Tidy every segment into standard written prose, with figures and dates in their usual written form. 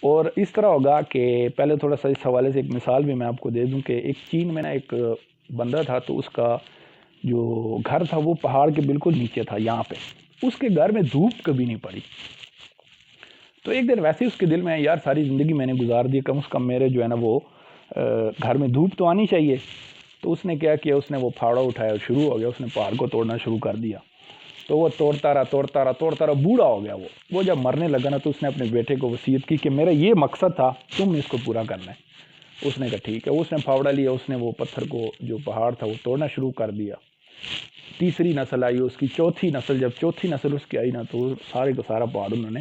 اور اس طرح ہوگا کہ پہلے تھوڑا سا اس حوالے سے ایک مثال بھی میں آپ کو دے دوں کہ ایک چین میں نا ایک بندہ تھا، تو اس کا جو گھر تھا وہ پہاڑ کے بالکل نیچے تھا یہاں پہ، اس کے گھر میں دھوپ کبھی نہیں پڑی. تو ایک دن ویسے ہی اس کے دل میں یار ساری زندگی میں نے گزار دی، کم از کم میرے جو ہے نا وہ گھر میں دھوپ تو آنی چاہیے. تو اس نے کیا کیا، اس نے وہ پھاڑا اٹھایا اور شروع ہو گیا، اس نے پہاڑ کو توڑنا شروع کر دیا. تو وہ توڑتا رہا بوڑھا ہو گیا. وہ جب مرنے لگا نا تو اس نے اپنے بیٹے کو وصیت کی کہ میرا یہ مقصد تھا، تم نے اس کو پورا کرنا ہے. اس نے کہا ٹھیک ہے. اس نے پھاوڑا لیا، اس نے وہ پتھر کو جو پہاڑ تھا وہ توڑنا شروع کر دیا. تیسری نسل آئی، اس کی چوتھی نسل، جب چوتھی نسل اس کی آئی نا تو سارے کا سارا پہاڑ انہوں نے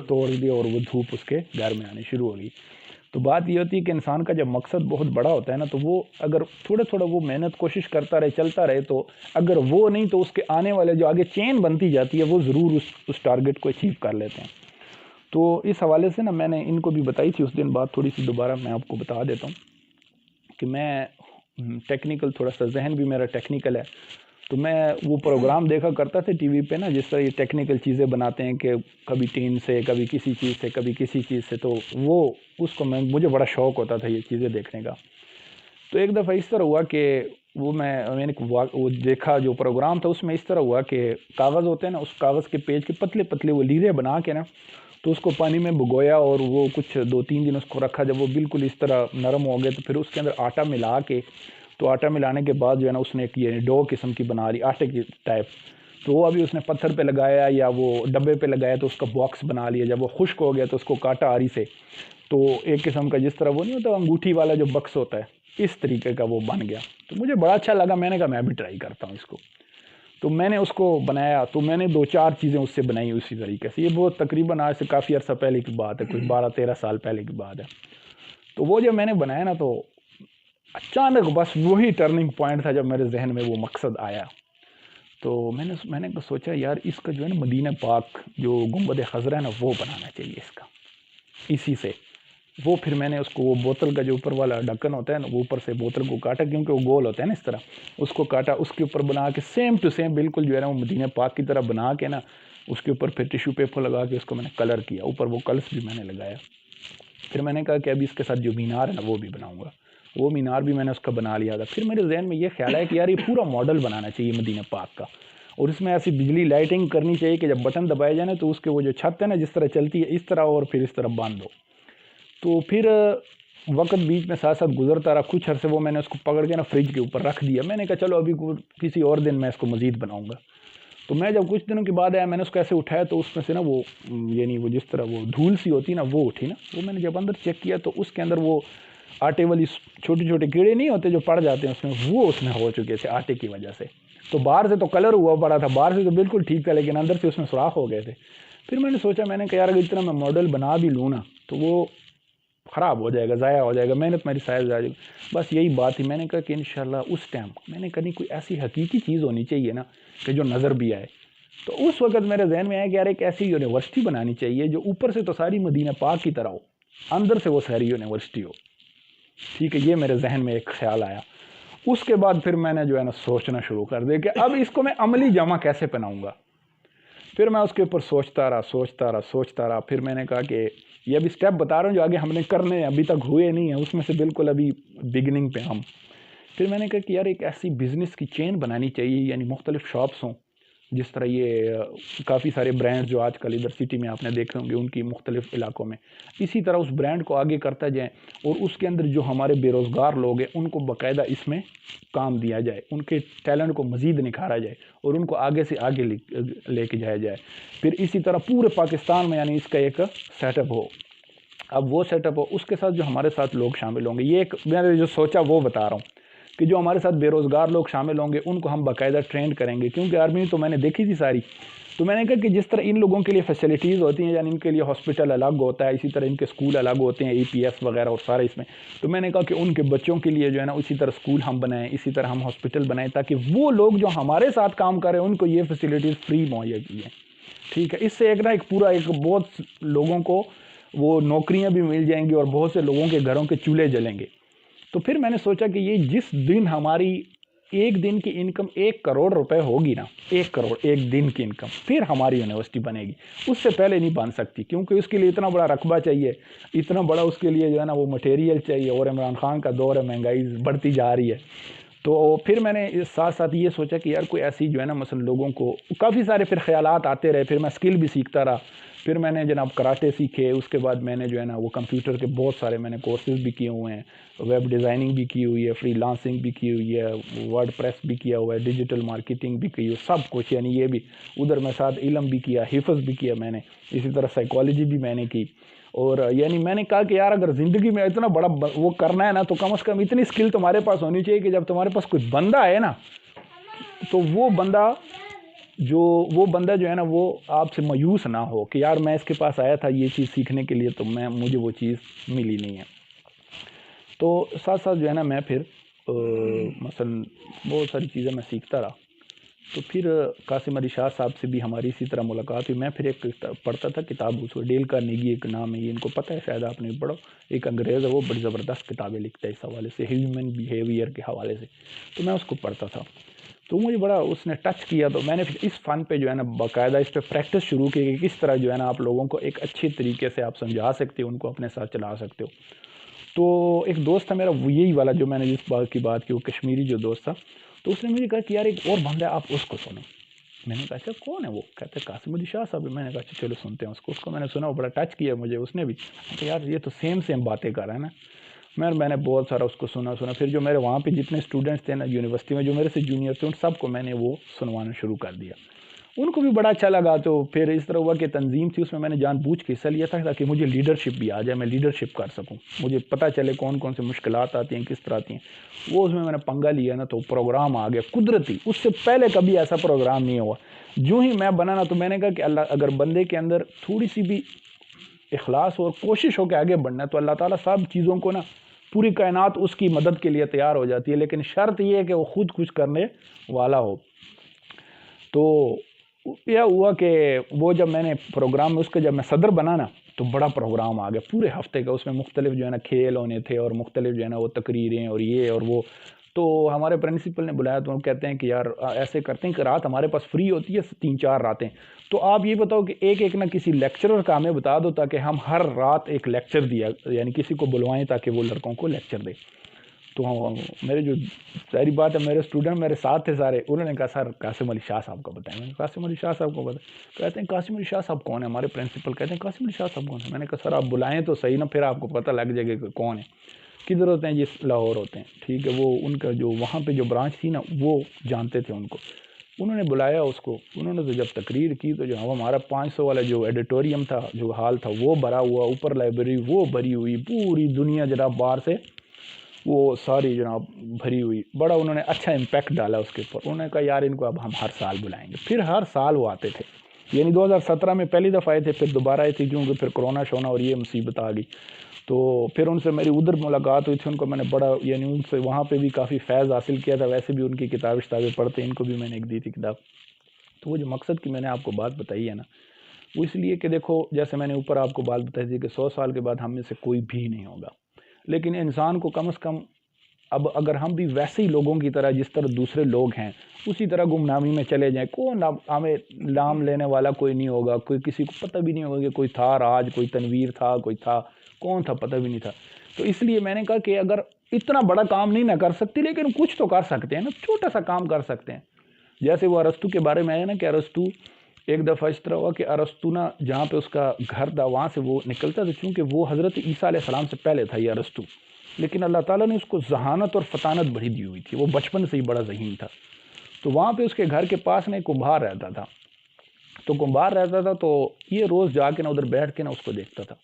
توڑ دیا اور وہ دھوپ اس کے گھر میں آنی شروع ہو گئی. تو بات یہ ہوتی ہے کہ انسان کا جب مقصد بہت بڑا ہوتا ہے نا تو وہ اگر تھوڑا تھوڑا وہ محنت کوشش کرتا رہے، چلتا رہے، تو اگر وہ نہیں تو اس کے آنے والے جو آگے چین بنتی جاتی ہے وہ ضرور اس ٹارگٹ کو اچیو کر لیتے ہیں. تو اس حوالے سے نا میں نے ان کو بھی بتائی تھی اس دن بات، تھوڑی سی دوبارہ میں آپ کو بتا دیتا ہوں کہ میں ٹیکنیکل، تھوڑا سا ذہن بھی میرا ٹیکنیکل ہے. تو میں وہ پروگرام دیکھا کرتا تھا ٹی وی پہ نا، جس طرح یہ ٹیکنیکل چیزیں بناتے ہیں کہ کبھی ٹین سے، کبھی کسی چیز سے، کبھی کسی چیز سے. تو وہ اس کو مجھے بڑا شوق ہوتا تھا یہ چیزیں دیکھنے کا. تو ایک دفعہ اس طرح ہوا کہ میں نے وہ دیکھا جو پروگرام تھا، اس میں اس طرح ہوا کہ کاغذ ہوتے ہیں نا، اس کاغذ کے پیج کے پتلے پتلے وہ لیرے بنا کے نا، تو اس کو پانی میں بھگویا اور وہ کچھ 2-3 دن اس کو رکھا. جب وہ بالکل اس طرح نرم ہو گئے تو پھر اس کے اندر آٹا ملا کے، تو آٹا ملانے کے بعد جو ہے نا اس نے ایک یہ ڈو قسم کی بنا لی آٹے کی ٹائپ. تو وہ ابھی اس نے پتھر پہ لگایا یا وہ ڈبے پہ لگایا تو اس کا باکس بنا لیا. جب وہ خشک ہو گیا تو اس کو کاٹا آری سے، تو ایک قسم کا جس طرح وہ نہیں ہوتا انگوٹھی والا جو بکس ہوتا ہے، اس طریقے کا وہ بن گیا. تو مجھے بڑا اچھا لگا، میں نے کہا میں بھی ٹرائی کرتا ہوں اس کو. تو میں نے اس کو بنایا، تو میں نے 2-4 چیزیں اس سے بنائی اسی طریقے سے. یہ بہت تقریباً آج سے کافی عرصہ پہلے کی بات ہے، کچھ 12-13 سال پہلے کی بات ہے. تو وہ جب میں نے بنایا نا تو اچانک بس وہی ٹرننگ پوائنٹ تھا جب میرے ذہن میں وہ مقصد آیا. تو میں نے سوچا یار اس کا جو ہے نا مدینہ پاک جو گنبد خضرا ہے نا وہ بنانا چاہیے اس کا، اسی سے. وہ پھر میں نے اس کو وہ بوتل کا جو اوپر والا ڈھکن ہوتا ہے نا، وہ اوپر سے بوتل کو کاٹا، کیونکہ وہ گول ہوتا ہے نا اس طرح، اس کو کاٹا، اس کے اوپر بنا کے سیم ٹو سیم بالکل جو ہے نا وہ مدینہ پاک کی طرح بنا کے نا، اس کے اوپر پھر ٹیشو پیپر لگا کے اس کو میں نے کلر کیا، اوپر وہ کلرس بھی میں نے لگایا. پھر میں نے کہا کہ ابھی اس کے ساتھ جو مینار ہے نا وہ بھی بناؤں گا. وہ مینار بھی میں نے اس کا بنا لیا تھا. پھر میرے ذہن میں یہ خیال ہے کہ یار یہ پورا ماڈل بنانا چاہیے مدینہ پاک کا، اور اس میں ایسی بجلی لائٹنگ کرنی چاہیے کہ جب بٹن دبائے جائے نا تو اس کے وہ جو چھت ہے نا جس طرح چلتی ہے اس طرح، اور پھر اس طرح بند ہو. تو پھر وقت بیچ میں ساتھ ساتھ گزرتا رہا، کچھ عرصے وہ میں نے اس کو پکڑ کے نا فریج کے اوپر رکھ دیا. میں نے کہا چلو ابھی کسی اور دن میں اس کو مزید بناؤں گا. تو میں جب کچھ دنوں کے بعد آیا، میں نے اس کو ایسے اٹھایا تو اس میں سے نا وہ یعنی وہ جس طرح وہ دھول سی ہوتی نا وہ اٹھی نا. وہ میں نے جب اندر چیک کیا تو اس کے اندر وہ آٹے والی چھوٹے چھوٹے کیڑے نہیں ہوتے جو پڑ جاتے ہیں اس میں، وہ اس میں ہو چکے تھے آٹے کی وجہ سے. تو باہر سے تو کلر ہوا پڑا تھا، باہر سے تو بالکل ٹھیک تھا، لیکن اندر سے اس میں سوراخ ہو گئے تھے. پھر میں نے سوچا، میں نے کہا یار اگر اتنا میں ماڈل بنا بھی لوں نا تو وہ خراب ہو جائے گا، ضائع ہو جائے گا، محنت میری ضائع ہو جائے گی. بس یہی بات تھی. میں نے کہا کہ انشاءاللہ اس ٹائم میں نے کہا کوئی ایسی حقیقی چیز ہونی چاہیے نا کہ جو نظر بھی آئے. تو اس وقت میرے ذہن میں آیا کہ یار ایک ایسی یونیورسٹی بنانی چاہیے جو اوپر سے تو ساری مدینہ پاک کی طرح ہو، اندر سے وہ ساری یونیورسٹی ہو. ٹھیک ہے، یہ میرے ذہن میں ایک خیال آیا. اس کے بعد پھر میں نے جو ہے نا سوچنا شروع کر دیا کہ اب اس کو میں عملی جامہ کیسے پہناؤں گا. پھر میں اس کے اوپر سوچتا رہا. پھر میں نے کہا کہ یہ ابھی سٹیپ بتا رہا ہوں جو آگے ہم نے کرنے ہیں، ابھی تک ہوئے نہیں ہیں، اس میں سے بالکل ابھی بگننگ پہ ہم. پھر میں نے کہا کہ یار ایک ایسی بزنس کی چین بنانی چاہیے، یعنی مختلف شاپس ہوں، جس طرح یہ کافی سارے برانڈ جو آج کل ادھر سٹی میں آپ نے دیکھے ہوں گے ان کی مختلف علاقوں میں، اسی طرح اس برانڈ کو آگے کرتا جائیں اور اس کے اندر جو ہمارے بے روزگار لوگ ہیں ان کو باقاعدہ اس میں کام دیا جائے، ان کے ٹیلنٹ کو مزید نکھارا جائے اور ان کو آگے سے آگے لے کے جایا جائے. پھر اسی طرح پورے پاکستان میں یعنی اس کا ایک سیٹ اپ ہو. اب وہ سیٹ اپ ہو، اس کے ساتھ جو ہمارے ساتھ لوگ شامل ہوں گے، یہ ایک میں نے جو سوچا وہ بتا رہا ہوں کہ جو ہمارے ساتھ بے روزگار لوگ شامل ہوں گے ان کو ہم باقاعدہ ٹرین کریں گے، کیونکہ آرمی تو میں نے دیکھی تھی ساری. تو میں نے کہا کہ جس طرح ان لوگوں کے لیے فیسلٹیز ہوتی ہیں، یعنی ان کے لیے ہاسپٹل الگ ہوتا ہے، اسی طرح ان کے اسکول الگ ہوتے ہیں، ای پی ایس وغیرہ اور سارے اس میں. تو میں نے کہا کہ ان کے بچوں کے لیے جو ہے نا اسی طرح اسکول ہم بنائیں، اسی طرح ہم ہاسپٹل بنائیں، تاکہ وہ لوگ جو ہمارے ساتھ کام کر رہے ہیں ان کو یہ فیسلٹیز فری مہیا کی ہیں. ٹھیک ہے، اس سے ایک پورا بہت لوگوں کو وہ نوکریاں بھی مل جائیں گی اور بہت سے لوگوں کے گھروں کے چولہے جلیں گے. تو پھر میں نے سوچا کہ یہ جس دن ہماری ایک دن کی انکم 1 کروڑ روپے ہوگی نا، 1 کروڑ ایک دن کی انکم، پھر ہماری یونیورسٹی بنے گی. اس سے پہلے نہیں بن سکتی، کیونکہ اس کے لیے اتنا بڑا رقبہ چاہیے، اتنا بڑا اس کے لیے جو ہے نا وہ مٹیریل چاہیے، اور عمران خان کا دور ہے، مہنگائی بڑھتی جا رہی ہے. تو پھر میں نے اس ساتھ ساتھ یہ سوچا کہ یار کوئی ایسی جو ہے نا مثلا لوگوں کو کافی سارے پھر خیالات آتے رہے، پھر میں اسکل بھی سیکھتا رہا. پھر میں نے جناب کراٹے سیکھے، اس کے بعد میں نے جو ہے نا وہ کمپیوٹر کے بہت سارے میں نے کورسز بھی کیے ہوئے ہیں، ویب ڈیزائننگ بھی کی ہوئی ہے، فری لانسنگ بھی کی ہوئی ہے، ورڈ پریس بھی کیا ہوا ہے، ڈیجیٹل مارکیٹنگ بھی کی ہوئی ہے، سب کچھ یعنی یہ بھی ادھر میں ساتھ علم بھی کیا، حفظ بھی کیا میں نے، اسی طرح سائیکالوجی بھی میں نے کی. اور یعنی میں نے کہا کہ یار اگر زندگی میں اتنا بڑا وہ کرنا ہے نا تو کم از کم اتنی اسکل تمہارے پاس ہونی چاہیے کہ جب تمہارے پاس کوئی بندہ ہے نا تو وہ بندہ جو ہے نا وہ آپ سے مایوس نہ ہو کہ یار میں اس کے پاس آیا تھا یہ چیز سیکھنے کے لیے تو مجھے وہ چیز ملی نہیں ہے. تو ساتھ ساتھ جو ہے نا میں پھر مثلا بہت ساری چیزیں میں سیکھتا رہا. تو پھر قاسم علی شاہ صاحب سے بھی ہماری اسی طرح ملاقات ہوئی. میں پھر ایک پڑھتا تھا کتاب، اس کو ڈیل کارنیگی ایک نام ہے، یہ ان کو پتہ ہے شاید آپ نے بھی پڑھو، ایک انگریز ہے، وہ بڑی زبردست کتابیں لکھتا ہے اس حوالے سے، ہیومن بیہیویئر کے حوالے سے. تو میں اس کو پڑھتا تھا، تو مجھے بڑا اس نے ٹچ کیا. تو میں نے پھر اس فن پہ جو ہے نا باقاعدہ اس پہ پریکٹس شروع کی کہ کس طرح جو ہے نا آپ لوگوں کو ایک اچھی طریقے سے آپ سمجھا سکتے ہو، ان کو اپنے ساتھ چلا سکتے ہو. تو ایک دوست تھا میرا، وہ یہی والا جو میں نے جس بات کی بات کی، وہ کشمیری جو دوست تھا، تو اس نے مجھے کہا کہ یار ایک اور بندہ ہے آپ اس کو سنو. میں نے کہا اچھا کون ہے وہ؟ کہتے ہیں قاسم علی شاہ صاحب. میں نے کہا اچھا چلو سنتے ہیں اس کو میں نے سنا، وہ بڑا ٹچ کیا مجھے اس نے بھی کہ یار یہ تو سیم باتیں کر رہا ہے نا. میں نے بہت سارا اس کو سنا. پھر جو میرے وہاں پہ جتنے اسٹوڈنٹس تھے نا یونیورسٹی میں جو میرے سے جونیئر تھے، ان سب کو میں نے وہ سنوانا شروع کر دیا. ان کو بھی بڑا اچھا لگا. تو پھر اس طرح ہوا کہ تنظیم تھی، اس میں نے جان بوجھ کے حصہ لیا تھا تاکہ مجھے لیڈرشپ بھی آ جائے، میں لیڈرشپ کر سکوں، مجھے پتہ چلے کون کون سے مشکلات آتی ہیں، کس طرح آتی ہیں. وہ اس میں نے پنگا لیا نا تو پروگرام آ گیا قدرتی. اس سے پہلے کبھی ایسا پروگرام نہیں ہوا. جو ہی میں بنانا تو میں نے کہا کہ اللہ اگر بندے کے اندر تھوڑی سی بھی اخلاص اور کوشش ہو کے آگے بڑھنا ہے تو اللہ تعالیٰ سب چیزوں کو نا پوری کائنات اس کی مدد کے لیے تیار ہو جاتی ہے، لیکن شرط یہ ہے کہ وہ خود کچھ کرنے والا ہو. تو یہ ہوا کہ وہ جب میں نے پروگرام میں اس کا جب میں صدر بنا نا تو بڑا پروگرام آ گیا پورے ہفتے کا. اس میں مختلف جو ہے نا کھیل ہونے تھے اور مختلف جو ہے نا وہ تقریریں اور یہ اور وہ. تو ہمارے پرنسپل نے بلایا تو ہم کہتے ہیں کہ یار ایسے کرتے ہیں کہ رات ہمارے پاس فری ہوتی ہے 3-4 راتیں، تو آپ یہ بتاؤ کہ ایک نہ کسی لیکچرر کا ہمیں بتا دو تاکہ ہم ہر رات ایک لیکچر دیا، یعنی کسی کو بلوائیں تاکہ وہ لڑکوں کو لیکچر دے. تو میرے جو ظاہری بات ہے میرے اسٹوڈنٹ میرے ساتھ تھے سارے، انہوں نے کہا سر قاسم علی شاہ صاحب کا بتائیں. میں نے قاسم علی شاہ صاحب کو بتائیں. کہتے ہیں قاسم علی شاہ صاحب کون ہے؟ ہمارے پرنسپل کہتے ہیں قاسم علی شاہ صاحب کون ہے؟ میں نے کہا سر آپ بلائیں تو صحیح نا، پھر آپ کو پتہ لگ جائے گا کہ کون ہے. کدھر ہوتے ہیں؟ جس لاہور ہوتے ہیں. ٹھیک ہے، وہ ان کا جو وہاں پہ جو برانچ تھی نا وہ جانتے تھے ان کو. انہوں نے بلایا اس کو. انہوں نے تو جب تقریر کی تو جو ہمارا 500 والا جو ایڈیٹوریم تھا، جو ہال تھا، وہ بھرا ہوا، اوپر لائبریری وہ بھری ہوئی، پوری دنیا جناب باہر سے وہ ساری جناب بھری ہوئی. بڑا انہوں نے اچھا امپیکٹ ڈالا اس کے اوپر. انہوں نے کہا یار ان کو اب ہم ہر سال بلائیں گے. پھر ہر سال وہ آتے تھے، یعنی 2017 میں پہلی دفعہ آئے تھے، پھر دوبارہ آئے تھے کیونکہ پھر کرونا شونا اور یہ مصیبت آ گئی. تو پھر ان سے میری ادھر ملاقات ہوئی تھی. ان کو میں نے بڑا یعنی ان سے وہاں پہ بھی کافی فیض حاصل کیا تھا. ویسے بھی ان کی کتابیں پڑھتے ہیں، ان کو بھی میں نے ایک دی تھی کتاب. تو وہ جو مقصد کی میں نے آپ کو بات بتائی ہے نا، وہ اس لیے کہ دیکھو جیسے میں نے اوپر آپ کو بات بتائی تھی کہ 100 سال کے بعد ہم میں سے کوئی بھی نہیں ہوگا، لیکن انسان کو کم از کم اب اگر ہم بھی ویسے ہی لوگوں کی طرح جس طرح دوسرے لوگ ہیں اسی طرح گمنامی میں چلے جائیں، کون ہمیں نام لینے والا کوئی نہیں ہوگا، کوئی کسی کو پتہ بھی نہیں ہوگا کہ کوئی تھا راج، کوئی تنویر تھا، کوئی تھا کون تھا، پتہ بھی نہیں تھا. تو اس لیے میں نے کہا کہ اگر اتنا بڑا کام نہیں نہ کر سکتی لیکن کچھ تو کر سکتے ہیں نا، چھوٹا سا کام کر سکتے ہیں. جیسے وہ ارسطو کے بارے میں آیا نا کہ ارسطو ایک دفعہ اس طرح ہوا کہ ارسطو نا جہاں پہ اس کا گھر تھا وہاں سے وہ نکلتا تھا، چونکہ وہ حضرت عیسیٰ علیہ السلام سے پہلے تھا یہ ارسطو، لیکن اللہ تعالیٰ نے اس کو ذہانت اور فطانت بڑی دی ہوئی تھی، وہ بچپن سے ہی بڑا ذہین تھا. تو وہاں پہ اس کے گھر کے پاس نا ایک کمبھار رہتا تھا. تو کمبھار رہتا تھا تو یہ روز جا کے نا ادھر بیٹھ کے نا اس کو دیکھتا تھا.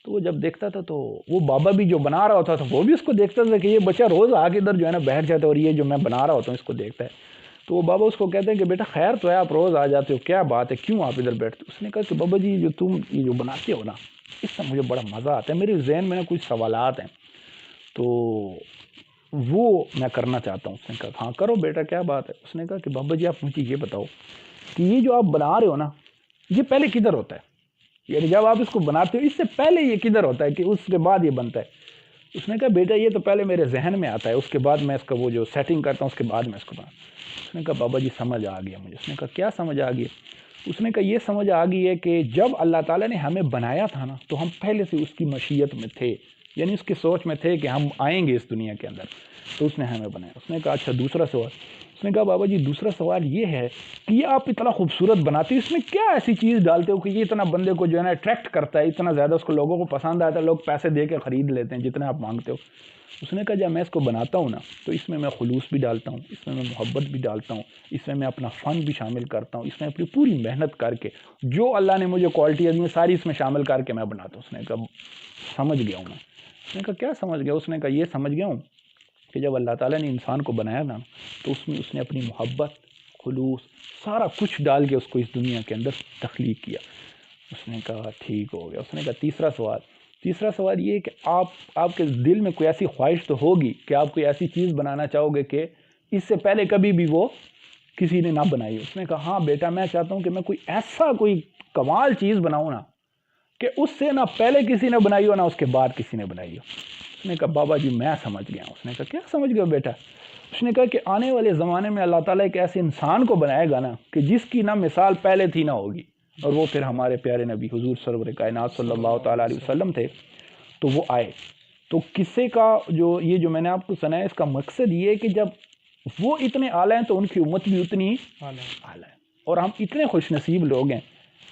تو وہ جب دیکھتا تھا تو وہ بابا بھی جو بنا رہا ہوتا تھا وہ بھی اس کو دیکھتا تھا کہ یہ بچہ روز آ کے ادھر جو ہے نا بیٹھ جاتا ہے اور یہ جو میں بنا رہا ہوتا ہوں اس کو دیکھتا ہے. تو وہ بابا اس کو کہتے ہیں کہ بیٹا خیر تو ہے، آپ روز آ جاتے ہو، کیا بات ہے، کیوں آپ ادھر بیٹھتے ہو؟ اس نے کہا کہ بابا جی جو تم یہ جو بناتے ہو نا اس سے مجھے بڑا مزہ آتا ہے، میرے ذہن میں نا کچھ سوالات ہیں تو وہ میں کرنا چاہتا ہوں. اس نے کہا ہاں کرو بیٹا، کیا بات ہے؟ اس نے کہا کہ بابا جی آپ مجھے یہ بتاؤ کہ یہ جو آپ بنا رہے ہو نا یہ پہلے کدھر ہوتا ہے، یعنی جب آپ اس کو بناتے ہو اس سے پہلے یہ کدھر ہوتا ہے کہ اس کے بعد یہ بنتا ہے؟ اس نے کہا بیٹا یہ تو پہلے میرے ذہن میں آتا ہے، اس کے بعد میں اس کا وہ جو سیٹنگ کرتا ہوں اس کے بعد میں اس کو بنا. اس نے کہا بابا جی سمجھ آ گیا مجھے. اس نے کہا کیا سمجھ آ گئی؟ اس نے کہا یہ سمجھ آ گئی ہے کہ جب اللہ تعالیٰ نے ہمیں بنایا تھا نا تو ہم پہلے سے اس کی مشیت میں تھے، یعنی اس کی سوچ میں تھے کہ ہم آئیں گے اس دنیا کے اندر، تو اس نے ہمیں بنایا. اس نے کہا اچھا دوسرا سوال. اس نے کہا بابا جی دوسرا سوال یہ ہے کہ یہ آپ اتنا خوبصورت بناتے ہو، اس میں کیا ایسی چیز ڈالتے ہو کہ یہ اتنا بندے کو جو ہے نا اٹریکٹ کرتا ہے، اتنا زیادہ اس کو لوگوں کو پسند آتا ہے، لوگ پیسے دے کے خرید لیتے ہیں جتنے آپ مانگتے ہو. اس نے کہا جب میں اس کو بناتا ہوں نا تو اس میں خلوص بھی ڈالتا ہوں، اس میں محبت بھی ڈالتا ہوں، اس میں اپنا فن بھی شامل کرتا ہوں، اس میں اپنی پوری محنت کر کے جو اللہ نے مجھے کوالٹیاں دی ہیں ساری اس میں شامل کر کے میں بناتا ہوں. اس نے کہا سمجھ گیا ہوں میں. اس نے کہا کیا سمجھ گیا؟ اس نے کہا یہ سمجھ گیا ہوں کہ جب اللہ تعالیٰ نے انسان کو بنایا نا تو اس میں اس نے اپنی محبت، خلوص، سارا کچھ ڈال کے اس کو اس دنیا کے اندر تخلیق کیا. اس نے کہا ٹھیک ہو گیا. اس نے کہا تیسرا سوال یہ ہے کہ آپ کے دل میں کوئی ایسی خواہش تو ہوگی کہ آپ کوئی ایسی چیز بنانا چاہو گے کہ اس سے پہلے کبھی بھی وہ کسی نے نہ بنائی ہو. اس نے کہا ہاں بیٹا میں چاہتا ہوں کہ میں کوئی کمال چیز بناؤں نا کہ اس سے نہ پہلے کسی نے بنائی ہو نہ اس کے بعد کسی نے بنائی ہو. اس نے کہا بابا جی میں سمجھ گیا ہوں. اس نے کہا کیا سمجھ گیا بیٹا؟ اس نے کہا کہ آنے والے زمانے میں اللہ تعالیٰ ایک ایسے انسان کو بنائے گا نا کہ جس کی نہ مثال پہلے تھی نہ ہوگی، اور وہ پھر ہمارے پیارے نبی حضور سرور کائنات صلی اللہ تعالیٰ علیہ وسلم تھے. تو وہ آئے. تو قصے کا جو میں نے آپ کو سنایا اس کا مقصد یہ ہے کہ جب وہ اتنے اعلیٰ ہیں تو ان کی امت بھی اتنی اعلیٰ ہے. اور ہم اتنے خوش نصیب لوگ ہیں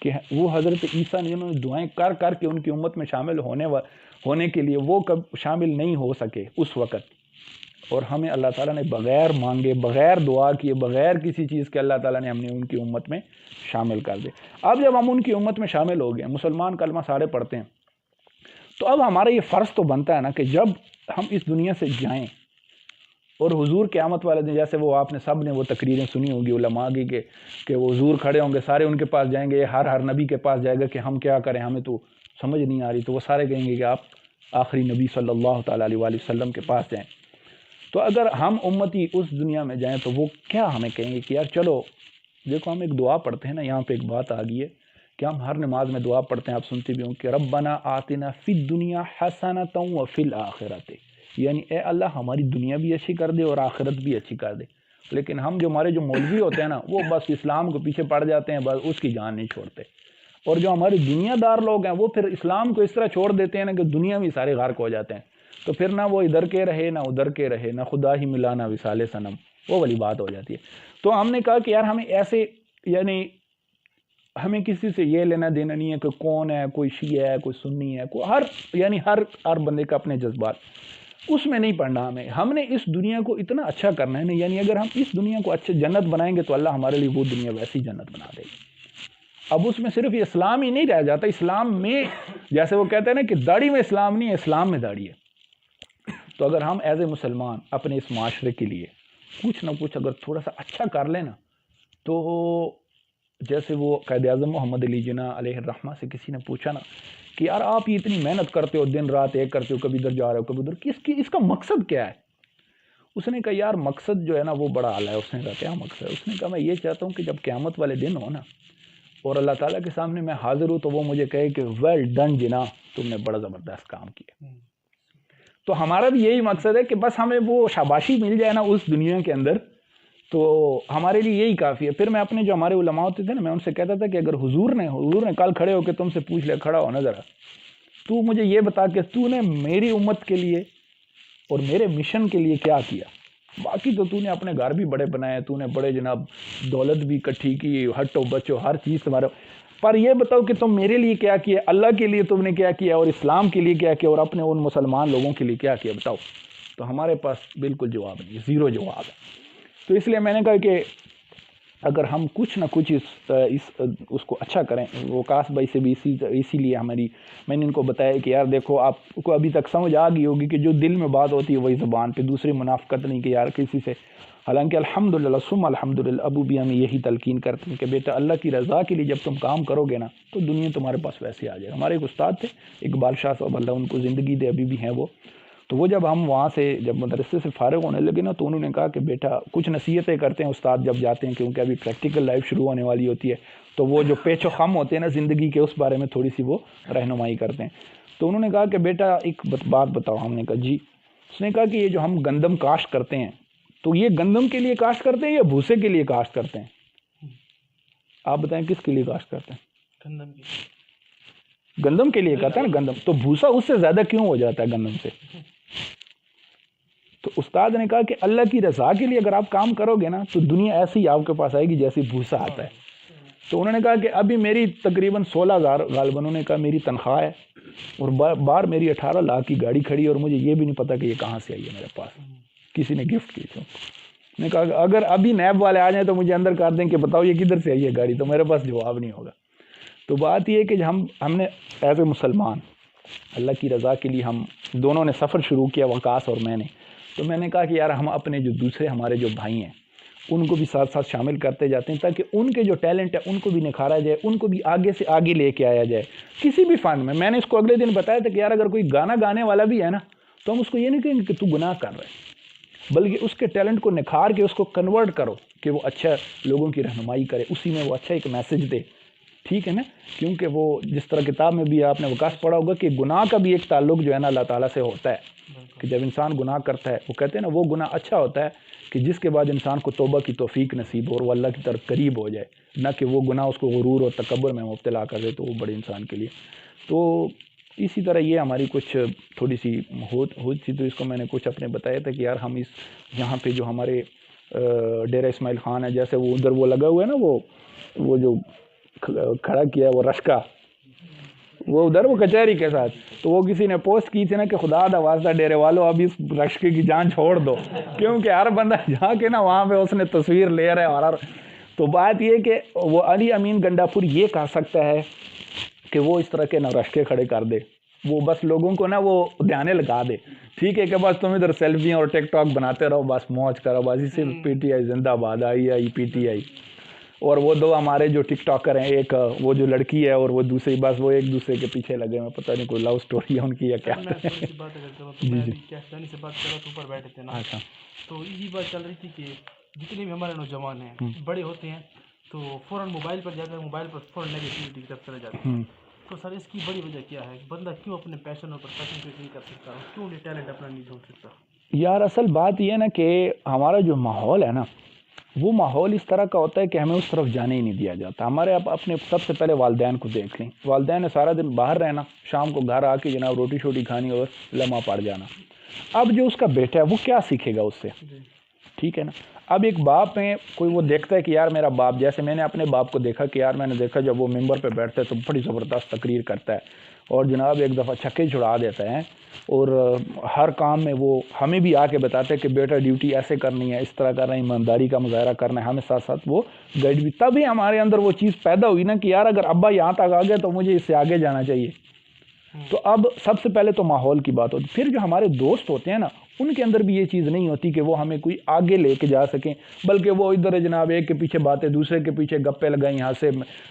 کہ وہ حضرت عیسیٰ نے انہوں نے دعائیں کر کے ان کی امت میں شامل ہونے کے لیے وہ کب شامل نہیں ہو سکے اس وقت، اور ہمیں اللہ تعالیٰ نے بغیر مانگے، بغیر دعا کیے، بغیر کسی چیز کے اللہ تعالیٰ نے ہم نے ان کی امت میں شامل کر دے. اب جب ہم ان کی امت میں شامل ہو گئے، مسلمان کلمہ سارے پڑھتے ہیں، تو اب ہمارا یہ فرض تو بنتا ہے نا کہ جب ہم اس دنیا سے جائیں اور حضور قیامت والے دن، جیسے وہ آپ نے سب نے وہ تقریریں سنی ہوگی علماء کی کہ وہ حضور کھڑے ہوں گے، سارے ان کے پاس جائیں گے، ہر نبی کے پاس جائے گا کہ ہم کیا کریں، ہمیں تو سمجھ نہیں آ رہی. تو وہ سارے کہیں گے کہ آپ آخری نبی صلی اللہ تعالیٰ علیہ وآلہ وسلم کے پاس جائیں. تو اگر ہم امتی اس دنیا میں جائیں تو وہ کیا ہمیں کہیں گے کہ یار چلو دیکھو ہم ایک دعا پڑھتے ہیں نا، یہاں پہ ایک بات آ گئی ہے کہ ہم ہر نماز میں دعا پڑھتے ہیں، آپ سنتے بھی ہوں کہ ربنا آتنا فی الدنیا حسنۃ وفی الآخرۃ، یعنی اے اللہ ہماری دنیا بھی اچھی کر دے اور آخرت بھی اچھی کر دے. لیکن ہم ہمارے جو مولوی ہوتے ہیں نا وہ بس اسلام کو پیچھے پڑ جاتے ہیں، بس اس کی جان نہیں چھوڑتے. اور جو ہمارے دنیا دار لوگ ہیں وہ پھر اسلام کو اس طرح چھوڑ دیتے ہیں نا کہ دنیا میں سارے غرق ہو جاتے ہیں. تو پھر نہ وہ ادھر کے رہے نہ ادھر کے رہے، نہ خدا ہی ملا نہ وصال صنم، وہ والی بات ہو جاتی ہے. تو ہم نے کہا کہ یار ہمیں ایسے، یعنی ہمیں کسی سے یہ لینا دینا نہیں ہے کہ کون ہے، کوئی شیعہ ہے، کوئی سنی ہے، کوئی ہر بندے کا اپنے جذبات، اس میں نہیں پڑھنا. ہم نے اس دنیا کو اتنا اچھا کرنا ہے نا، یعنی اگر ہم اس دنیا کو اچھے جنت بنائیں گے تو اللہ ہمارے لیے وہ دنیا ویسی جنت بنا دے گی. اب اس میں صرف اسلام ہی نہیں رہ جاتا، اسلام میں جیسے وہ کہتے ہیں نا کہ داڑھی میں اسلام نہیں ہے، اسلام میں داڑھی ہے. تو اگر ہم ایز اے مسلمان اپنے اس معاشرے کے لیے کچھ نہ کچھ اگر تھوڑا سا اچھا کر لیں نا، تو جیسے وہ قائد اعظم محمد علی جناح علیہ الرحمہ سے کسی نے پوچھا نا کہ یار آپ یہ اتنی محنت کرتے ہو، دن رات ایک کرتے ہو، کبھی ادھر جا رہے ہو کبھی ادھر، اس کا مقصد کیا ہے؟ اس نے کہا یار مقصد جو ہے نا وہ بڑا اعلیٰ ہے. اس نے کہا کیا مقصد ہے؟ اس نے کہا میں یہ چاہتا ہوں کہ جب قیامت والے دن ہو نا اور اللہ تعالیٰ کے سامنے میں حاضر ہوں تو وہ مجھے کہے کہ ویل ڈن جناح، تم نے بڑا زبردست کام کیا. تو ہمارا بھی یہی مقصد ہے کہ بس ہمیں وہ شاباشی مل جائے نا اس دنیا کے اندر، تو ہمارے لیے یہی کافی ہے. پھر میں اپنے جو ہمارے علماء ہوتے تھے نا، میں ان سے کہتا تھا کہ اگر حضور نے کل کھڑے ہو کے تم سے پوچھ لے، کھڑا ہو نا ذرا، تو مجھے یہ بتا کہ تو نے میری امت کے لیے اور میرے مشن کے لیے کیا کیا. باقی تو نے اپنے گھر بھی بڑے بنائے، تو نے بڑے جناب دولت بھی اکٹھی کی، ہٹو بچو ہر چیز تمہارا، پر یہ بتاؤ کہ تم میرے لیے کیا کیا، اللہ کے لیے تم نے کیا کیا، اور اسلام کے لیے کیا کیا، اور اپنے ان مسلمان لوگوں کے لیے کیا کیا، بتاؤ. تو ہمارے پاس بالکل جواب نہیں، زیرو جواب ہے. تو اس لیے میں نے کہا کہ اگر ہم کچھ نہ کچھ اس کو اچھا کریں. وہ کاس بھائی سے بھی اسی لیے میں نے ان کو بتایا کہ یار دیکھو آپ کو ابھی تک سمجھ آ گئی ہوگی کہ جو دل میں بات ہوتی ہے وہی زبان پہ، دوسری منافقت نہیں کہ یار کسی سے. حالانکہ الحمدللہ ثم الحمدللہ ابو بھی ہمیں یہی تلقین کرتے ہیں کہ بیٹا اللہ کی رضا کے لیے جب تم کام کرو گے نا تو دنیا تمہارے پاس ویسے آ جائے. ہمارے ایک استاد تھے اقبال شاہ صاحب، اللہ ان کو زندگی دے، ابھی بھی ہیں وہ. تو وہ جب ہم وہاں سے جب مدرسے سے فارغ ہونے لگے نا تو انہوں نے کہا کہ بیٹا کچھ نصیحتیں کرتے ہیں استاد جب جاتے ہیں، کیونکہ ابھی پریکٹیکل لائف شروع ہونے والی ہوتی ہے، تو وہ جو پیچ و خم ہوتے ہیں نا زندگی کے اس بارے میں تھوڑی سی وہ رہنمائی کرتے ہیں. تو انہوں نے کہا کہ بیٹا ایک بات بتاؤ. ہم نے کہا جی. اس نے کہا کہ یہ جو ہم گندم کاشت کرتے ہیں تو یہ گندم کے لیے کاشت کرتے ہیں یا بھوسے کے لیے کاشت کرتے ہیں؟ آپ بتائیں کس کے لیے کاشت کرتے ہیں؟ گندم کے لیے کہتا ہے نا گندم. تو بھوسا اس سے زیادہ کیوں ہو جاتا ہے گندم سے؟ تو استاد نے کہا کہ اللہ کی رضا کے لیے اگر آپ کام کرو گے نا تو دنیا ایسی ہی آپ کے پاس آئے گی جیسی بھوسا آتا ہے. تو انہوں نے کہا کہ ابھی میری تقریباً 16,000 غالباً انہوں نے کہا میری تنخواہ ہے اور باہر میری 18 لاکھ کی گاڑی کھڑی ہے اور مجھے یہ بھی نہیں پتا کہ یہ کہاں سے آئی ہے میرے پاس, کسی نے گفٹ کی تھی. نے کہا کہ اگر ابھی نیب والے آ جائیں تو مجھے اندر کر دیں کہ بتاؤ یہ کدھر سے آئی ہے گاڑی, تو میرے پاس جواب نہیں ہوگا. تو بات یہ ہے کہ ہم نے ایز اے مسلمان اللہ کی رضا کے لیے ہم دونوں نے سفر شروع کیا, وقاص اور میں نے. تو میں نے کہا کہ یار ہم اپنے جو دوسرے ہمارے جو بھائی ہیں ان کو بھی ساتھ ساتھ شامل کرتے جاتے ہیں تاکہ ان کے جو ٹیلنٹ ہے ان کو بھی نکھارا جائے, ان کو بھی آگے سے آگے لے کے آیا جائے کسی بھی فن میں. میں نے اس کو اگلے دن بتایا تھا کہ یار اگر کوئی گانا گانے والا بھی ہے نا تو ہم اس کو یہ نہیں کہیں گے کہ تو گناہ کر رہے, بلکہ اس کے ٹیلنٹ کو نکھار کے اس کو کنورٹ کرو کہ وہ اچھا لوگوں کی رہنمائی کرے, اسی میں وہ اچھا ایک میسج دے. ٹھیک ہے نا, کیونکہ وہ جس طرح کتاب میں بھی آپ نے وقاص پڑھا ہوگا کہ گناہ کا بھی ایک تعلق جو ہے نا اللہ تعالیٰ سے ہوتا ہے کہ جب انسان گناہ کرتا ہے وہ کہتے ہیں نا وہ گناہ اچھا ہوتا ہے کہ جس کے بعد انسان کو توبہ کی توفیق نصیب ہو اور وہ اللہ کی طرف قریب ہو جائے, نہ کہ وہ گناہ اس کو غرور اور تکبر میں مبتلا کر دے تو وہ بڑے انسان کے لیے. تو اسی طرح یہ ہماری کچھ تھوڑی سی ہوت تھی, تو اس کو میں نے کچھ اپنے بتایا تھا کہ یار ہم اس یہاں پہ جو ہمارے ڈیرہ اسماعیل خان ہے, جیسے وہ ادھر وہ لگا ہوا ہے نا وہ جو کھڑا کیا وہ رشکا, وہ ادھر وہ کچہری کے ساتھ, تو وہ کسی نے پوسٹ کی تھی نا کہ خدا دا واسطہ ڈیرے والوں اب اس رشکے کی جان چھوڑ دو, کیونکہ ہر بندہ جا کے نا وہاں پہ اس نے تصویر لے رہا ہے. اور تو بات یہ کہ وہ علی امین گنڈا پور یہ کہہ سکتا ہے کہ وہ اس طرح کے نا رشکے کھڑے کر دے, وہ بس لوگوں کو نا وہ دھیانے لگا دے. ٹھیک ہے کہ بس تم ادھر سیلفیاں اور ٹک ٹاک بناتے رہو, بس موج کرو, بس اسی پی ٹی آئی زندہ باد, آئی پی ٹی آئی. اور وہ دو ہمارے جو ٹک ٹاکر ہیں, ایک وہ جو لڑکی ہے اور وہ دوسری, بس وہ ایک دوسرے کے پیچھے لگے ہیں, پتہ نہیں کوئی لو سٹوری ہے ان کی یا کیا. اچھا, تو یہی بات چل رہی تھی کہ جتنے بھی ہمارے نوجوان ہیں بڑے ہوتے ہیں تو فوراً موبائل پر جاتے ہیں, موبائل پر فوراً نیگیٹیوٹی کی طرف چلے جاتے ہیں. تو سر اس کی بڑی وجہ کیا ہے؟ بندہ کیوں اپنے پیشن اور پروفیشن کو نہیں کر سکتا, کیوں یہ ٹیلنٹ اپنا نہیں ڈھونڈ سکتا؟ یار اصل بات یہ ہے نا کہ ہمارا جو ماحول ہے نا وہ ماحول اس طرح کا ہوتا ہے کہ ہمیں اس طرف جانے ہی نہیں دیا جاتا. ہمارے اب اپنے سب سے پہلے والدین کو دیکھ لیں, والدین نے سارا دن باہر رہنا, شام کو گھر آ کے جناب روٹی شوٹی کھانی اور لمحہ پڑ جانا. اب جو اس کا بیٹا ہے وہ کیا سیکھے گا اس سے؟ ٹھیک ہے نا. اب ایک باپ میں کوئی وہ دیکھتا ہے کہ یار میرا باپ, جیسے میں نے اپنے باپ کو دیکھا کہ یار میں نے دیکھا جب وہ ممبر پہ بیٹھتا ہے تو بڑی زبردست تقریر کرتا ہے اور جناب ایک دفعہ چھکے چھڑا دیتا ہے, اور ہر کام میں وہ ہمیں بھی آ کے بتاتے ہیں کہ بیٹا ڈیوٹی ایسے کرنی ہے, اس طرح کرنا ہے, ایمانداری کا مظاہرہ کرنا ہے, ہمیں ساتھ ساتھ وہ گائیڈ بھی. تبھی ہمارے اندر وہ چیز پیدا ہوئی نا کہ یار اگر ابا یہاں تک آ گیا تو مجھے اس سے آگے جانا چاہیے. تو اب سب سے پہلے تو ماحول کی بات ہوتی, پھر جو ہمارے دوست ہوتے ہیں نا ان کے اندر بھی یہ چیز نہیں ہوتی کہ وہ ہمیں کوئی آگے لے کے جا سکیں, بلکہ وہ ادھر جناب ایک کے پیچھے باتیں, دوسرے کے پیچھے گپے لگائیں یہاں سے.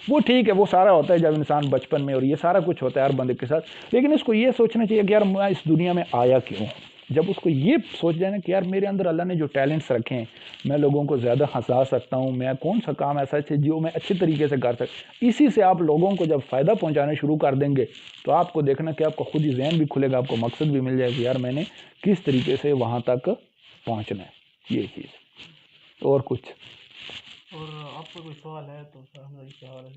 وہ ٹھیک ہے, وہ سارا ہوتا ہے جب انسان بچپن میں, اور یہ سارا کچھ ہوتا ہے ہر بندے کے ساتھ, لیکن اس کو یہ سوچنا چاہیے کہ یار میں اس دنیا میں آیا کیوں. جب اس کو یہ سوچ جائے نا کہ یار میرے اندر اللہ نے جو ٹیلنٹس رکھے ہیں, میں لوگوں کو زیادہ ہنسا سکتا ہوں, میں کون سا کام ایسا ہے جو میں اچھے طریقے سے کر سکتا, اسی سے آپ لوگوں کو جب فائدہ پہنچانے شروع کر دیں گے تو آپ کو دیکھنا کہ آپ کو خود ہی ذہن بھی کھلے گا, آپ کو مقصد بھی مل جائے گا یار میں نے کس طریقے سے وہاں تک پہنچنا ہے. یہ چیز اور کچھ. اور آپ کو کوئی سوال ہے تو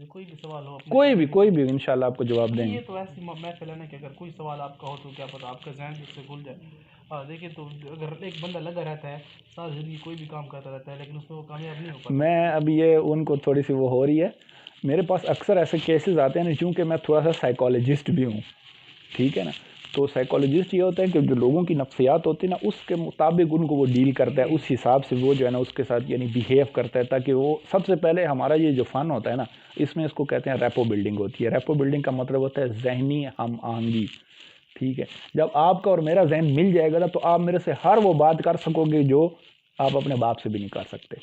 کوئی بھی سوال ہو, کوئی بھی انشاءاللہ آپ کو جواب دیں گے. یہ تو ایسی محفل ہے نا کہ اگر کوئی سوال آپ کا ہو تو کیا پتہ آپ کا ذہن اس سے کھل جائے. دیکھیں تو اگر ایک بندہ لگا رہتا ہے ساری زندگی کوئی بھی کام کرتا رہتا ہے لیکن اس میں وہ کامیاب نہیں ہو پاتا. میں اب یہ ان کو تھوڑی سی وہ ہو رہی ہے, میرے پاس اکثر ایسے کیسز آتے ہیں چونکہ میں تھوڑا سا سائیکالوجسٹ بھی ہوں. ٹھیک ہے نا, تو سائیکالوجسٹ یہ ہوتا ہے کہ جو لوگوں کی نفسیات ہوتی ہے نا اس کے مطابق ان کو وہ ڈیل کرتا ہے, اس حساب سے وہ جو ہے نا اس کے ساتھ یعنی بیہیو کرتا ہے, تاکہ وہ سب سے پہلے ہمارا یہ جو فن ہوتا ہے نا اس میں اس کو کہتے ہیں ریپو بلڈنگ ہوتی ہے. ریپو بلڈنگ کا مطلب ہوتا ہے ذہنی ہم آہنگی. ٹھیک ہے, جب آپ کا اور میرا ذہن مل جائے گا نا تو آپ میرے سے ہر وہ بات کر سکو گے جو آپ اپنے باپ سے بھی نہیں کر سکتے.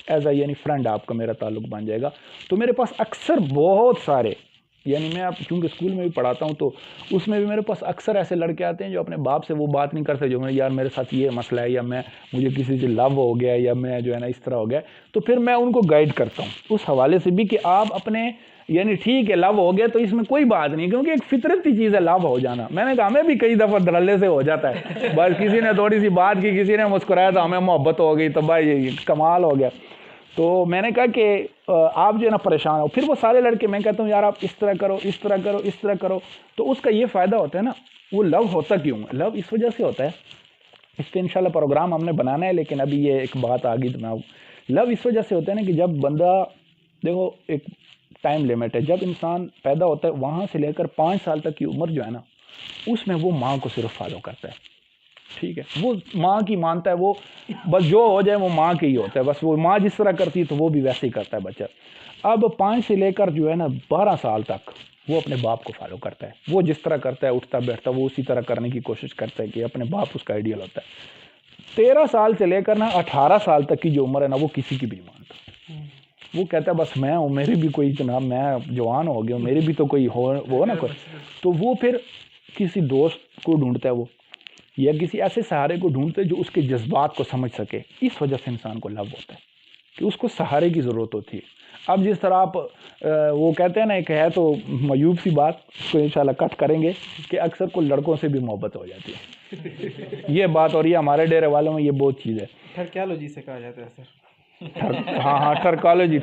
ایز اے یعنی فرینڈ آپ کا میرا تعلق بن جائے گا. تو میرے پاس اکثر بہت سارے, یعنی میں اب چونکہ اسکول میں بھی پڑھاتا ہوں تو اس میں بھی میرے پاس اکثر ایسے لڑکے آتے ہیں جو اپنے باپ سے وہ بات نہیں کرتے جو یار میرے ساتھ یہ مسئلہ ہے, یا مجھے کسی سے لو ہو گیا, یا میں جو ہے نا اس طرح ہو گیا. تو پھر میں ان کو گائیڈ کرتا ہوں اس حوالے سے بھی کہ آپ اپنے یعنی ٹھیک ہے لو ہو گیا تو اس میں کوئی بات نہیں، کیونکہ ایک فطرتی چیز ہے لو ہو جانا. میں نے کہا ہمیں بھی کئی دفعہ دھڑلے سے ہو جاتا ہے، بس کسی نے تھوڑی سی بات کی، کسی نے مسکرایا تو ہمیں محبت ہو گئی، تو بھائی یہ کمال ہو گیا. تو میں نے کہا کہ آپ جو ہے نا پریشان ہو. پھر وہ سارے لڑکے، میں کہتا ہوں یار آپ اس طرح کرو، اس طرح کرو، اس طرح کرو. تو اس کا یہ فائدہ ہوتا ہے نا، وہ لو ہوتا کیوں ہے؟ لو اس وجہ سے ہوتا ہے، اس پہ انشاءاللہ پروگرام ہم نے بنانا ہے، لیکن ابھی یہ ایک بات آ گئی تو میں لو اس وجہ سے ہوتا ہے نا کہ جب بندہ، دیکھو ایک ٹائم لمٹ ہے، جب انسان پیدا ہوتا ہے وہاں سے لے کر 5 سال تک کی عمر جو ہے نا، اس میں وہ ماں کو صرف فالو کرتا ہے. ٹھیک ہے، وہ ماں کی مانتا ہے، وہ بس جو ہو جائے وہ ماں کے ہی ہوتا ہے، بس وہ ماں جس طرح کرتی ہے تو وہ بھی ویسے ہی کرتا ہے بچہ. اب 5 سے لے کر جو ہے نا 12 سال تک وہ اپنے باپ کو فالو کرتا ہے، وہ جس طرح کرتا ہے، اٹھتا بیٹھتا وہ اسی طرح کرنے کی کوشش کرتا ہے کہ اپنے باپ اس کا آئیڈیل ہوتا ہے. 13 سال سے لے کر نا 18 سال تک کی جو عمر ہے نا، وہ کسی کی بھی نہیں مانتا. وہ کہتا ہے بس میں ہوں، میری بھی کوئی جناب، میں جوان ہو گیا ہوں، میری بھی تو کوئی ہو نا کوئی. تو وہ پھر کسی دوست کو ڈھونڈتا ہے، وہ یا کسی ایسے سہارے کو ڈھونڈتے جو اس کے جذبات کو سمجھ سکے. اس وجہ سے انسان کو لو ہوتا ہے کہ اس کو سہارے کی ضرورت ہوتی ہے. اب جس طرح آپ وہ کہتے ہیں نا، ایک ہے تو معیوب سی بات، اس کو انشاءاللہ کٹ کریں گے، کہ اکثر کو لڑکوں سے بھی محبت ہو جاتی ہے. یہ بات اور یہ ہمارے ڈیرے والوں میں یہ بہت چیز ہے. ٹھرکالوجی سے کہا جاتا ہے سر. ہاں ٹھرکالوجی.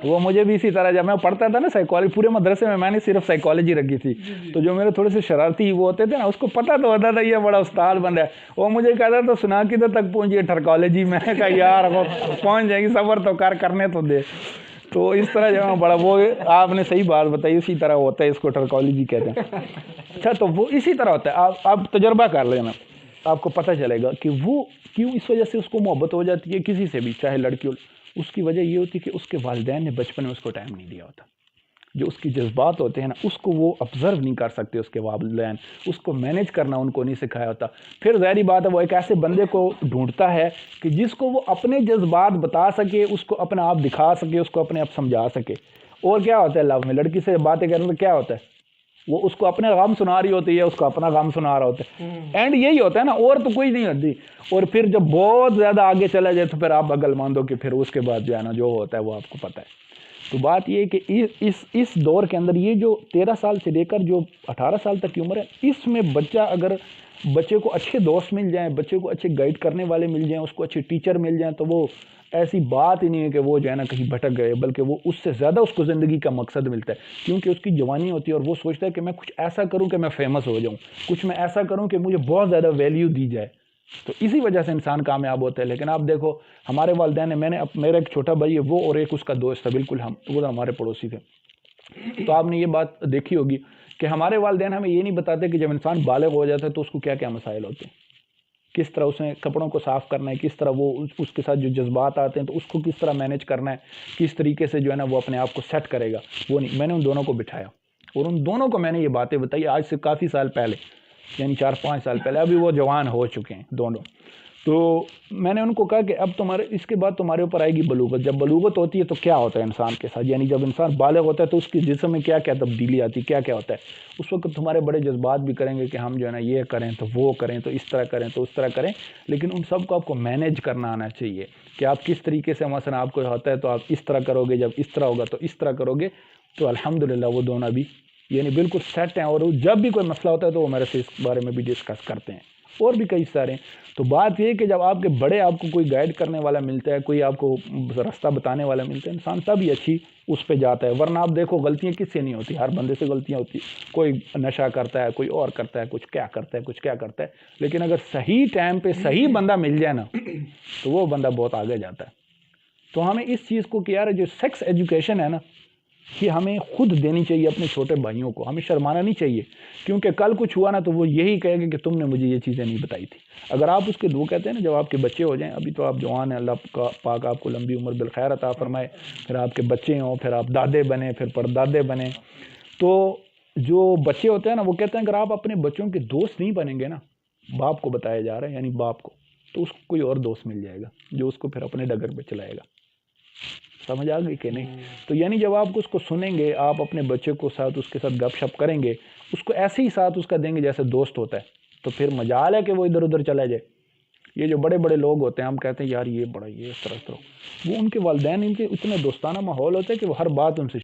وہ مجھے بھی اسی طرح، جب میں پڑھتا تھا نا سائیکالوجی، پورے مدرسے میں نے صرف سائیکالوجی رکھی تھی. تو جو میرے تھوڑے سے شرارتی وہ ہوتے تھے نا، اس کو پتہ تو ہوتا تھا یہ بڑا استاد بن رہا ہے، وہ مجھے کہتا تھا سنا کدھر تک پہنچی ہے ٹھرکالوجی. میں نے کہا یار وہ پہنچ جائے گی، صبر تو کرنے تو دے. تو اس طرح جو ہے بڑا، وہ آپ نے صحیح بات بتائی، اسی طرح ہوتا ہے، اس کو ٹھرکالوجی کہتے ہیں. اچھا، تو وہ اسی طرح ہوتا ہے. آپ تجربہ کر لینا، آپ کو پتہ چلے گا کہ وہ کیوں اس وجہ سے اس کو محبت ہو جاتی ہے کسی سے بھی، چاہے لڑکی ہو. اس کی وجہ یہ ہوتی ہے کہ اس کے والدین نے بچپن میں اس کو ٹائم نہیں دیا ہوتا. جو اس کی جذبات ہوتے ہیں نا، اس کو وہ آبزرو نہیں کر سکتے اس کے والدین، اس کو مینیج کرنا ان کو نہیں سکھایا ہوتا. پھر ظاہری بات ہے وہ ایک ایسے بندے کو ڈھونڈتا ہے کہ جس کو وہ اپنے جذبات بتا سکے، اس کو اپنا آپ دکھا سکے، اس کو اپنے آپ سمجھا سکے. اور کیا ہوتا ہے لو میں، لڑکی سے باتیں کرنے تو کیا ہوتا ہے، وہ اس کو اپنے غم سنا رہی ہوتی ہے، اس کو اپنا غم سنا رہا ہوتا ہے. اینڈ یہی ہوتا ہے نا، اور تو کوئی نہیں ہوتی. اور پھر جب بہت زیادہ آگے چلا جائے تو پھر آپ بغل مان دو کہ پھر اس کے بعد جو ہے نا جو ہوتا ہے وہ آپ کو پتہ ہے. تو بات یہ ہے کہ اس دور کے اندر یہ جو 13 سال سے لے کر جو 18 سال تک کی عمر ہے، اس میں بچہ، اگر بچے کو اچھے دوست مل جائیں، بچے کو اچھے گائیڈ کرنے والے مل جائیں، اس کو اچھے ٹیچر مل جائیں، تو وہ ایسی بات ہی نہیں ہے کہ وہ جو ہے نا کہیں بھٹک گئے، بلکہ وہ اس سے زیادہ اس کو زندگی کا مقصد ملتا ہے. کیونکہ اس کی جوانی ہوتی ہے اور وہ سوچتا ہے کہ میں کچھ ایسا کروں کہ میں فیمس ہو جاؤں، کچھ میں ایسا کروں کہ مجھے بہت زیادہ ویلیو دی جائے. تو اسی وجہ سے انسان کامیاب ہوتا ہے. لیکن آپ دیکھو ہمارے والدین نے، میرا ایک چھوٹا بھائی ہے، وہ اور ایک اس کا دوست تھا، بالکل وہ ہمارے پڑوسی تھے. تو آپ نے یہ بات دیکھی ہوگی کہ ہمارے والدین ہمیں یہ نہیں بتاتے کہ جب انسان بالغ ہو جاتا ہے تو اس کو کیا کیا مسائل ہوتے ہیں، کس طرح اس نے کپڑوں کو صاف کرنا ہے، کس طرح وہ اس کے ساتھ جو جذبات آتے ہیں تو اس کو کس طرح مینیج کرنا ہے، کس طریقے سے جو ہے نا وہ اپنے آپ کو سیٹ کرے گا. وہ نہیں، میں نے ان دونوں کو بٹھایا اور ان دونوں کو میں نے یہ باتیں بتائی آج سے کافی سال پہلے، یعنی 4-5 سال پہلے. ابھی وہ جوان ہو چکے ہیں دونوں. تو میں نے ان کو کہا کہ اب اس کے بعد تمہارے اوپر آئے گی بلوغت. جب بلوغت ہوتی ہے تو کیا ہوتا ہے انسان کے ساتھ، یعنی جب انسان بالغ ہوتا ہے تو اس کی جسم میں کیا کیا تبدیلی آتی ہے، کیا کیا ہوتا ہے. اس وقت تمہارے بڑے جذبات بھی کریں گے کہ ہم جو ہے نا یہ کریں تو وہ کریں، تو اس طرح کریں تو اس طرح کریں. لیکن ان سب کو آپ کو مینیج کرنا آنا چاہیے کہ آپ کس طریقے سے، مثلا آپ کو ہوتا ہے تو آپ اس طرح کرو گے، جب اس طرح ہوگا تو اس طرح کرو گے. تو الحمدللہ وہ دونوں بھی یعنی بالکل سیٹ ہیں. اور جب بھی کوئی مسئلہ ہوتا ہے تو وہ میرے سے اس بارے میں بھی ڈسکس کرتے ہیں، اور بھی کئی سارے ہیں. تو بات یہ ہے کہ جب آپ کے بڑے، آپ کو کوئی گائیڈ کرنے والا ملتا ہے، کوئی آپ کو راستہ بتانے والا ملتا ہے، انسان تبھی اچھی اس پہ جاتا ہے. ورنہ آپ دیکھو غلطیاں کس سے نہیں ہوتی، ہر بندے سے غلطیاں ہوتی. کوئی نشہ کرتا ہے، کوئی اور کرتا ہے، کچھ کیا کرتا ہے، کچھ کیا کرتا ہے. لیکن اگر صحیح ٹائم پہ صحیح بندہ مل جائے نا تو وہ بندہ بہت آگے جاتا ہے. تو ہمیں اس چیز کو کہ یار جو سیکس ایجوکیشن ہے نا، یہ ہمیں خود دینی چاہیے اپنے چھوٹے بھائیوں کو. ہمیں شرمانا نہیں چاہیے، کیونکہ کل کچھ ہوا نا تو وہ یہی کہے گا کہ تم نے مجھے یہ چیزیں نہیں بتائی تھی. اگر آپ اس کے دو کہتے ہیں نا، جب آپ کے بچے ہو جائیں، ابھی تو آپ جوان ہیں، اللہ پاک آپ کو لمبی عمر بالخیر عطا فرمائے، پھر آپ کے بچے ہوں، پھر آپ دادے بنیں، پھر پردادے بنیں. تو جو بچے ہوتے ہیں نا، وہ کہتے ہیں اگر آپ اپنے بچوں کے دوست نہیں بنیں گے نا، باپ کو بتایا جا رہا ہے یعنی باپ کو، تو اس کو کوئی اور دوست مل جائے گا جو اس کو پھر اپنے ڈگر پہ چلائے گا. سمجھ آ گئی کہ نہیں؟ تو یعنی جب آپ اس کو سنیں گے، آپ اپنے بچے کو ساتھ اس کے ساتھ گپ شپ کریں گے، اس کو ایسے ہی ساتھ اس کا دیں گے جیسے دوست ہوتا ہے، تو پھر مجال ہے کہ وہ ادھر ادھر چلا جائے. یہ جو بڑے بڑے لوگ ہوتے ہیں، ہم کہتے ہیں یار یہ بڑا یہ اس طرح، وہ ان کے والدین ان کے اتنے دوستانہ ماحول ہوتا ہے کہ وہ ہر بات ان سے